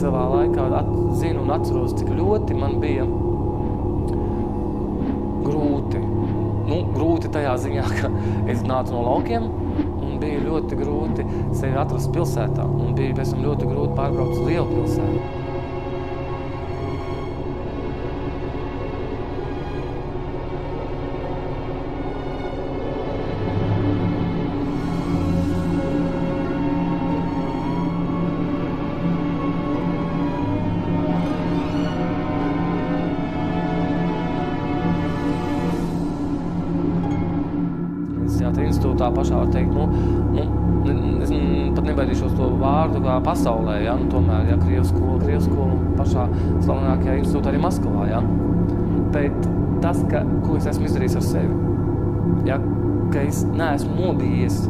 savā laikā zinu un atceros, cik ļoti man bija grūti. Grūti tajā ziņā, ka es nācu no laukiem un bija ļoti grūti sevi atrast pilsētā. Un bija pēc tam ļoti grūti pārbraukt uz lielu pilsētu. Tā pašā var teikt, es pat nebaidīšos to vārdu kā pasaulē, ja, tomēr, ja, Krievas skola pašā slavenākajā institūtā arī Maskavā, ja. Bet tas, ko es esmu izdarījis ar sevi, ja, ka es neesmu nobijies,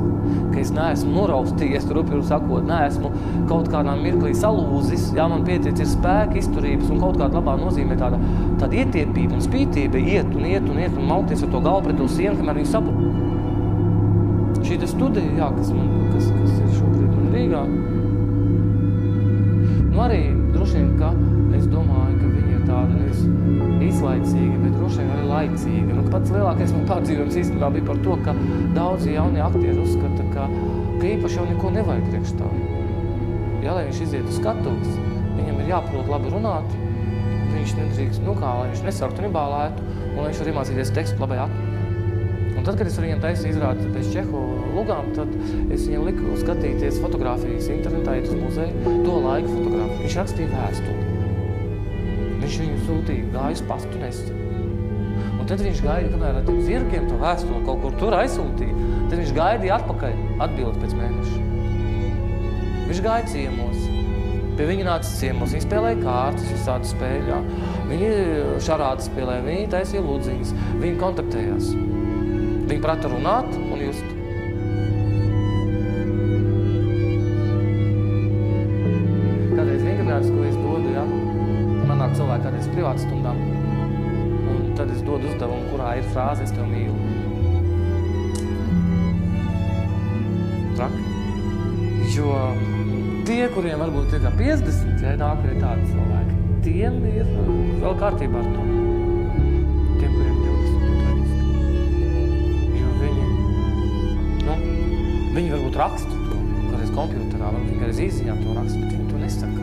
ka es neesmu noraustījies, turpinu sakot, neesmu kaut kādā mirklī salūzis, ja, man pieticis spēka, izturības un kaut kāda labā nozīmē tāda ietiepība un spītība iet un malties ar to galvu pret to sienu, kamēr viņu sabūt. Šī studija, jā, kas ir šobrīd man Rīgā, arī droši vien, ka es domāju, ka viņi ir tāda nevis īslaicīga, bet droši vien arī laicīga. Pats lielākais man pārdzīvojums īstenībā bija par to, ka daudzi jaunie aktieri uzskata, ka īpaši jau neko nevajag priekš tā. Ja, lai viņš iziet uz skatuves, viņam ir jāprot labi runāt, viņš nedrīkst, lai viņš nesartu un ibālētu, un viņš var iemācīties tekstu labai atmiņu. Un tad, kad es ar viņiem taisu izrādi pēc Čehovu lugām, tad es viņiem liku skatīties fotogrāfijas internetā, iet uz muzeju, to laiku fotogrāfiju. Viņš rakstīja vēstuli. Viņš viņu sūtīja, gāja uz pastu nesi. Un tad viņš gaida, kamēr ar tiem zirgiem to vēstuli kaut kur tur aizsūtīja, tad viņš gaidīja atpakaļ atbildi pēc mēneša. Viņš gāja ciemos. Pie viņa nāca ciemos, viņi spēlēja kārtas, visādi spēļā. Viņi šarādi spēlēja, viņi taisīja ludziņas, viņi kontaktējās. Viņi prata runāt un just. Kādreiz vingrinājums, ko es dodu, ja, man nāk cilvēki kādreiz privātas stundām, un tad es dodu uzdevumu, kurā ir frāze, es tev mīlu. Traki. Jo tie, kuriem varbūt ir 50, ja, nāk arī tādi cilvēki, tiem ir vēl kārtībā ar to. Tiem, kuriem 20. Viņi varbūt raksta to, kādreiz kompjuterā, varbūt viņi kādreiz izziņā to raksta, bet viņi to nesaka.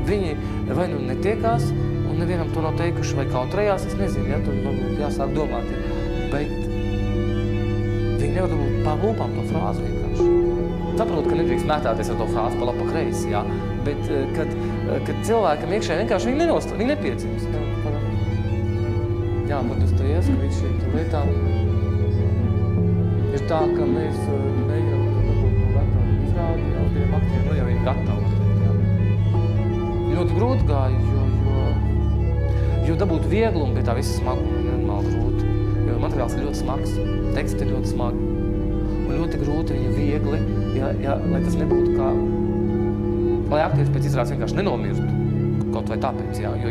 Viņi vai nu netiekās, un nevienam to nav teikuši, vai kautrējās, es nezinu, ja, to varbūt jāsāk domāt, bet viņi nevar būt pār lūpām to frāzi vienkārši. Saprotu, ka nedrīkst mētāties ar to frāzi pa labi pa kreisi, jā, bet kad cilvēkam iekšē vienkārši viņi nepiedzimst. Jā, par Dostojevski šīm lietām. Ir tā, ka mēs neejam to gatavu izrādi, jau tiem aktieriem, jau viņi gatavi. Ļoti grūti gāja, jo dabūt vieglumu pie tā visa smaguma ir nenormāli grūti. Jo materiāls ir ļoti smags, teksti ir ļoti smagi. Un ļoti grūti viņa viegli, lai tas nebūtu kā... Lai aktieris pēc izrādes vienkārši nenomirtu, kaut vai tāpēc, jā, jo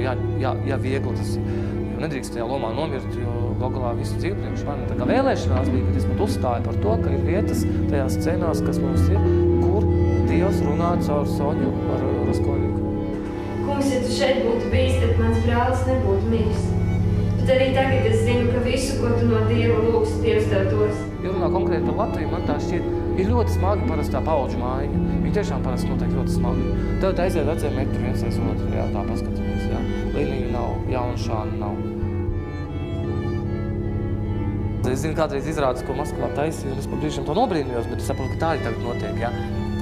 viegli tas ir. Jo nedrīkst tajā lomā nomirt, jo galā visu dzīvi priekš man. Tā kā vēlēšanās bija, kad es pat uzstāju par to, ka ir vietas tajās scenās, kas mums ir, kur Dievs runā caur Soņu ar Raskolniku. Kungs, ja tu šeit būtu bijis, tad mans brālis nebūtu miris. Bet arī tagad es zinu, ka visu, ko tu no Dieva lūgsi, Dievs tev dos. Ja runā konkrēti par Latviju, man tā šķiet, ir ļoti smagi parasti tā paudžu mājiņa. Viņa tiešām parasti noteikti ļoti smagi. Tev aiziet vecē metru viens aiz otru, jā, tā paskatāmies, jā. Līniju nav, jaunšānu nav. Es zinu, kādreiz izrādes, ko Maskavā taisīja, un es pa brīžiem to nobrīnījos, bet es saprotu, ka tā arī tagad notiek, jā.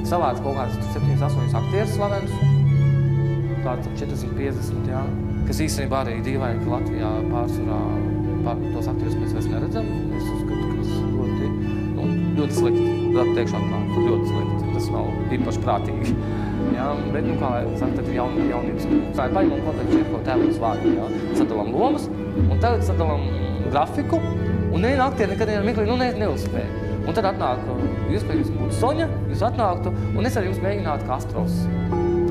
Savāds kaut kāds 7-8 aktieris slavenus, tāds 40-50, jā, kas īstenībā arī dīvaini, ka Latvijā pārsvarā tos aktierus mēs vairs neredzam. Es uzskatu, ka tas ļoti slikti, tad teikšu atklāt, ļoti slikti, tas nav īpaši prātīgi. Jā, bet, kā lai saka, tad ir jaunības. Tā ir paņemam kontaktu Čehovu tēlos vārdu, jā, sadalām lomas, un tagad sadalām grafiku, un neviena aktieri nekad mirklī neuzspēja. Un tad atnāk, jūs pēc jums būtu Soņa, jūs atnāktu, un es ar jums mēģinātu kā Astrovs.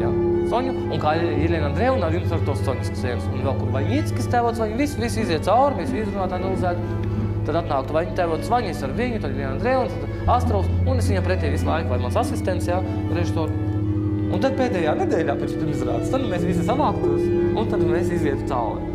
Jā, Soņu, un kā Irēna Andreeva, un ar jums ar tos Soņas sēnes, un vēl kur Vaļņickis tēvots, vai viss iziet cauri, mēs izrunāt, analizētu. Tad atnāktu Vaļņi tēvots Vaņis ar viņu, tad Irēna Andreeva, un tad Astrovs, un es viņam pretī visu laiku, vai mans asistents, jā, režisoru. Un tad pēdējā nedēļā pēc pirmizrādes, tad mēs visi savāktos, un tad mēs izietu cauri.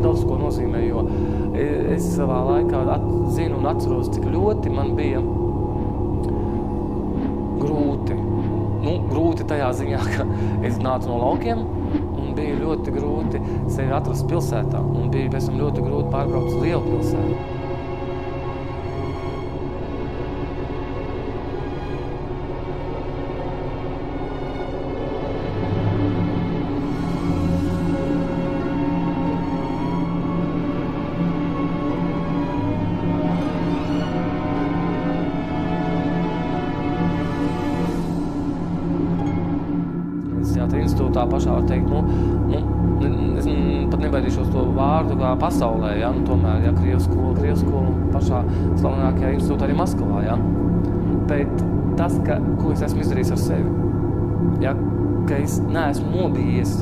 Daudz ko nozīmē, jo es savā laikā zinu un atceros, cik ļoti man bija grūti. Grūti tajā ziņā, ka es nācu no laukiem un bija ļoti grūti sevi atrast pilsētā. Un bija pēc tam ļoti grūti pārbraukt uz lielu pilsētu. Tā pašā var teikt, es pat nebaidīšos to vārdu kā pasaulē, ja, tomēr, ja, Krievas skola pašā slavenākajā institūtā arī Maskavā, ja. Bet tas, ko es esmu izdarījis ar sevi, ja, ka es neesmu nobijies,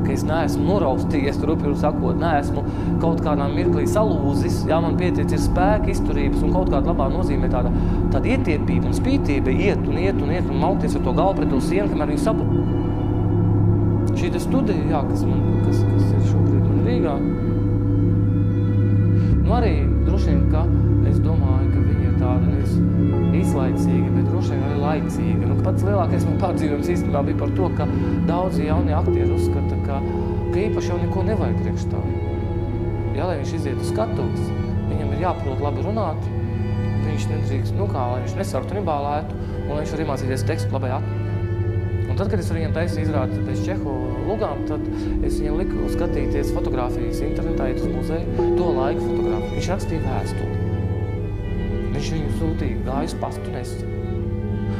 ka es neesmu noraustījies, rupi sakot, neesmu kaut kādā mirklī salūzis, ja, man pietiec ir spēka, izturības un kaut kāda labā nozīmē tāda ietiepība un spītība iet un maukties ar to galvu pret to sienu, kamēr viņu saprot. Šī studija, jā, kas ir šobrīd man Rīgā, arī droši vien, ka es domāju, ka viņi ir tādi nevis īslaicīgi, bet droši vien arī laicīgi. Pats lielākais man pārdzīvojums īstenībā bija par to, ka daudzi jaunie aktieri uzskata, ka īpaši jau neko nevajag priekš tā. Ja, lai viņš iziet uz skatuves, viņam ir jāprot labi runāt, viņš nedrīkst, lai viņš nesartu nebālētu, un lai viņš var iemācīties tekstu labai atmiņā. Un tad, kad es ar viņiem taisu izrādi pēc Čehu lugām, tad es viņiem liku skatīties fotogrāfijas internetā, iet uz muzeju, to laiku fotogrāfiju. Viņš rakstīja vēstuli. Viņš viņu sūtīja, gāja uz pastu nesi.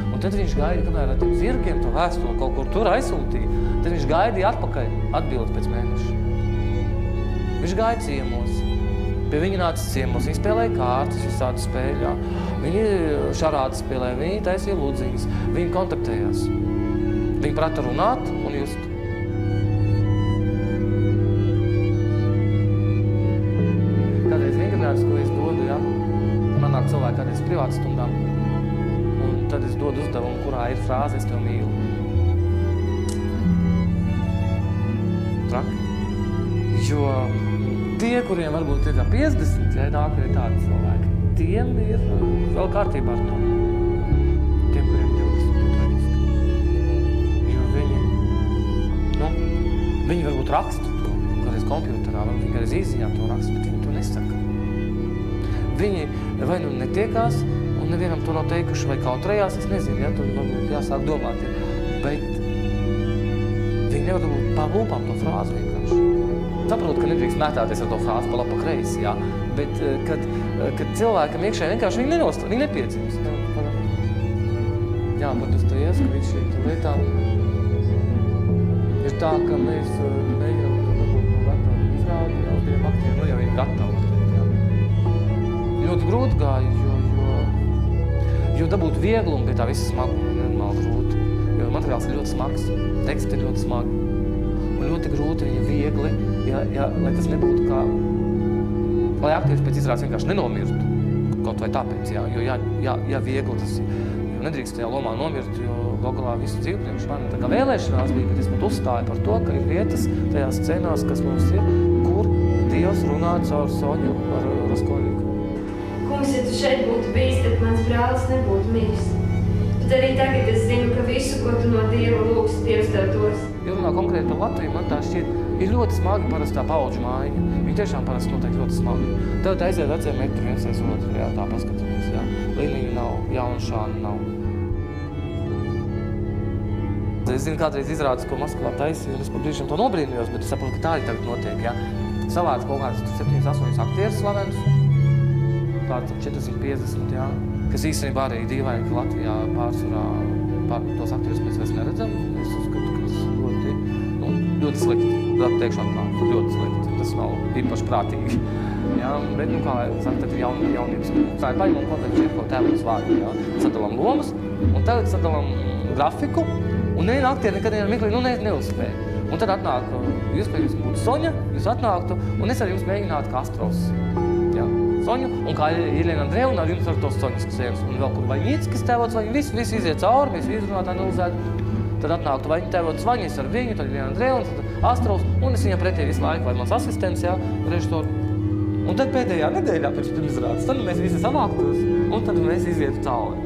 Un tad viņš gaida, kamēr ar tiem zirgiem to vēstuli kaut kur tur aizsūtīja, tad viņš gaidīja atpakaļ atbildi pēc mēneša. Viņš gāja ciemos. Pie viņa nāca ciemos, viņi spēlēja kārtas, visādi spēļā. Viņi šarādi spēlēja, viņi taisīja lūdziņas, viņi kontaktējās. Viņi prata runāt un just. Kādreiz vingrināts, ko es dodu, ja? Man nāk cilvēki kādreiz privātas stundām. Un tad es dodu uzdevumu, kurā ir frāze, es tev mīlu. Traki. Jo tie, kuriem varbūt ir 50, ja nāk arī tādi cilvēki, tiem ir vēl kārtībā ar to. Tiem, kuriem 20, traģiski. Jo viņi varbūt raksta to, kādreiz kompjuterā, varbūt viņi kādreiz izziņā to raksta, bet viņi to nesaka. Viņi vai nu netiekās, un nevienam to nav teikuši, vai kautrējās, es nezinu, ja, to varbūt jāsāk domāt, ja. Bet viņi nevar būt pār lūpām to frāzi vienkārši. Saprotu, ka nedrīkst mētāties ar to frāzi pa labi pa kreisi, jā, bet kad cilvēkam iekšēji vienkārši viņi nepiedzimst. Jā, par Dostojevski šīm lietām ir tā, ka mēs mēģinām varbūt to gatavu izrādi, jau tiem aktiem, jau viņi gatavi, jā. Ļoti grūti gāja, jo dabūt vieglumu pie tā visa smaguma. emocionāli grūti, jo materiāls ir ļoti smags, teksti ir ļoti smagi, un ļoti grūti viņu viegli, lai tas nebūtu kā, lai aktieris pēc izrādes vienkārši nenomirtu, kaut vai tāpēc, jo viegli tas, jo nedrīkst tajā lomā nomirt, jo galā visu dzīvi priekš mani tā kā vēlēšanās bija, bet es pat uzstāju par to, ka ir vietas tajās scenās, kas mums ir, kur Dievs runā caur Soņu ar Raskolniku. Kungs, ja tu šeit būtu bijis, tad mans brālis nebūtu miris. Bet arī tagad es zinu, ka visu, ko tu no Dieva lūgsi, Dievs tev dos. Ja runā konkrēti par Latviju, man tā šķiet, ir ļoti smagi parasti tā paudžu mājiņa. Viņa tiešām parasti noteikti ļoti smagi. Tad aiziet vecie metri viens aiz otru, tā paskatāmies, Līniju nav, Jaunšāna nav. Es zinu, kādreiz izrādes, ko Maskavā taisīja, un es par brīžiem to nobrīnījos, bet es saprotu, ka tā arī tagad notiek, Savāc kaut kāds 7-8 aktierus slavenus, tāds 450, kas īstenībā arī dīvaini, ka Latvijā pārsvarā tos aktierus mēs vairs neredzam. Es uzskatu, ka tas ļoti slikti, teikšu atklāt, ļoti slikti, tas nav īpaši prātīgi. Bet, kā lai saka, tad ir jaunības. Tā ir paņemam kontaktu Čehko tēlos vārdu, Sadalām lomas, un tagad sadalām grafiku, un neviena aktieri nekad mirklī neuzspēja. Un tad atnāk, jūs būtu Soņa, jūs atnāktu, un es ar jums mēģinātu kā Astrovs. Soņu, un kā Ielena Andreevna ar jums ar tos Soņas sēmas, un vēl kur Vaņīckis tēvots, vai viss iziet cauri, mēs izrunāt, analizētu. Tad atnāktu Vaņa tēvots Vaņas ar viņu, tad Ielena Andreevna, tad Astrovs, un es viņam pretī visu laiku, vai mans asistents, režisoru. Un tad pēdējā nedēļā pēc tam izrādes, tad mēs visi sanāktos, un tad mēs izietu cauri.